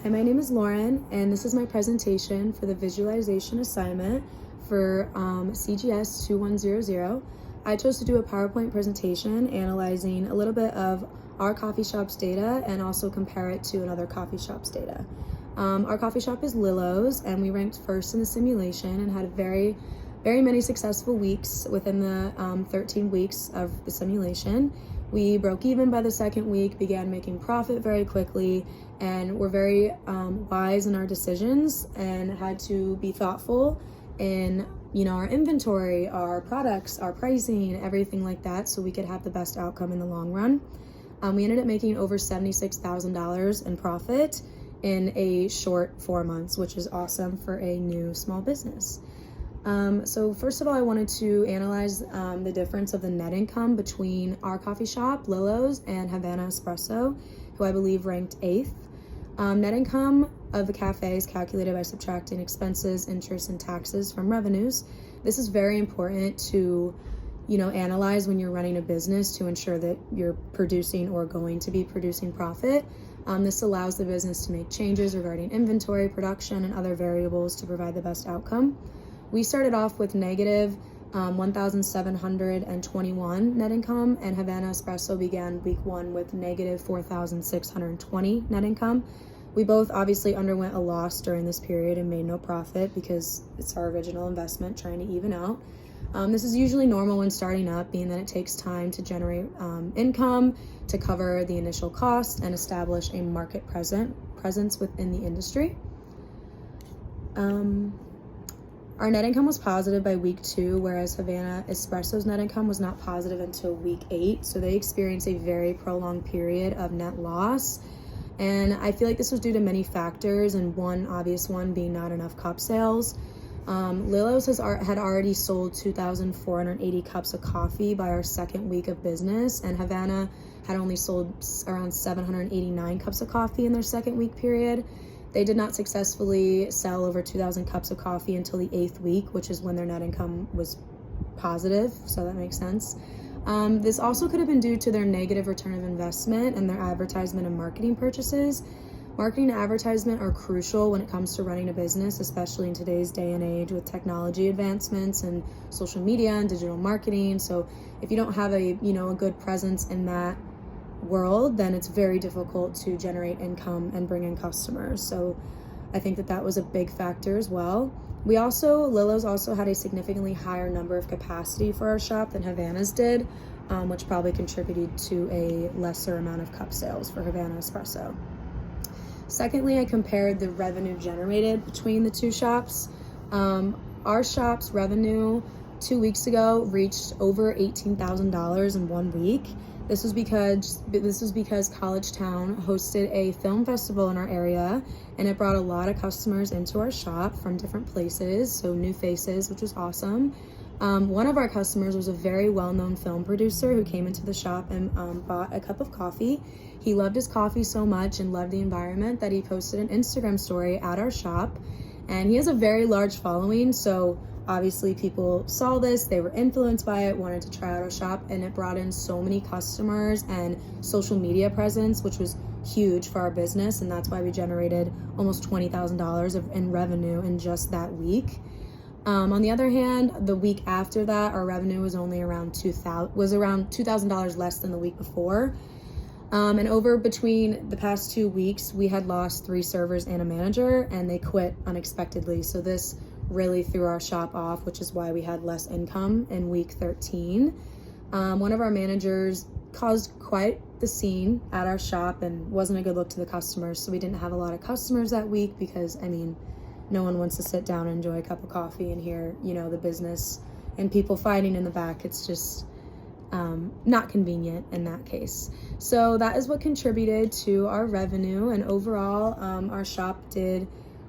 Hi, my name is Lauren, and this is my presentation for the visualization assignment for CGS 2100. I chose to do a PowerPoint presentation analyzing a little bit of our coffee shop's data and also compare it to another coffee shop's data. Our coffee shop is Lillo's, and we ranked first in the simulation and had very many successful weeks within the 13 weeks of the simulation. We broke even by the second week, began making profit very quickly, and were very wise in our decisions and had to be thoughtful in our inventory, our products, our pricing, everything like that, so we could have the best outcome in the long run. We ended up making over $76,000 in profit in a short 4 months, which is awesome for a new small business. So first of all, I wanted to analyze the difference of the net income between our coffee shop, Lillo's, and Havana Espresso, who I believe ranked 8th. Net income of the cafe is calculated by subtracting expenses, interest, and taxes from revenues. This is very important to, analyze when you're running a business to ensure that you're producing or going to be producing profit. This allows the business to make changes regarding inventory, production, and other variables to provide the best outcome. We started off with negative 1,721 net income, and Havana Espresso began week 1 with negative 4,620 net income. We both obviously underwent a loss during this period and made no profit because it's our original investment trying to even out. This is usually normal when starting up, being that it takes time to generate income, to cover the initial cost, and establish a market presence within the industry. Our net income was positive by week 2, whereas Havana Espresso's net income was not positive until week 8. So they experienced a very prolonged period of net loss. And I feel like this was due to many factors, and one obvious one being not enough cup sales. Lillo's had already sold 2,480 cups of coffee by our second week of business, and Havana had only sold around 789 cups of coffee in their second week period. They did not successfully sell over 2,000 cups of coffee until the 8th week, which is when their net income was positive, so that makes sense. This also could have been due to their negative return of investment and their advertisement and marketing purchases. Marketing and advertisement are crucial when it comes to running a business, especially in today's day and age with technology advancements and social media and digital marketing. So if you don't have a good presence in that world, then it's very difficult to generate income and bring in customers. So I think that was a big factor as well. Lillo's also had a significantly higher number of capacity for our shop than Havana's did, which probably contributed to a lesser amount of cup sales for Havana Espresso. Secondly, I compared the revenue generated between the two shops. Our shop's revenue 2 weeks ago reached over $18,000 in 1 week. This was because College Town hosted a film festival in our area, and it brought a lot of customers into our shop from different places, so new faces, which was awesome. One of our customers was a very well-known film producer who came into the shop and bought a cup of coffee. He loved his coffee so much and loved the environment that he posted an Instagram story at our shop, and he has a very large following, so obviously people saw this, they were influenced by it, wanted to try out our shop, and it brought in so many customers and social media presence, which was huge for our business, and that's why we generated almost $20,000 in revenue in just that week. On the other hand, the week after that, our revenue was only around $2,000 less than the week before. And between the past 2 weeks, we had lost 3 servers and a manager, and they quit unexpectedly. So this really threw our shop off, which is why we had less income in week 13. One of our managers caused quite the scene at our shop and wasn't a good look to the customers. So we didn't have a lot of customers that week because, no one wants to sit down and enjoy a cup of coffee and hear, the business and people fighting in the back. It's just not convenient in that case. So that is what contributed to our revenue, and overall, our shop did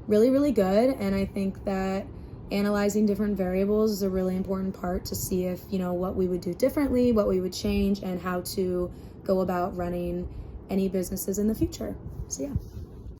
really good, and I think that analyzing different variables is a really important part to see if, what we would do differently, what we would change, and how to go about running any businesses in the future. So yeah.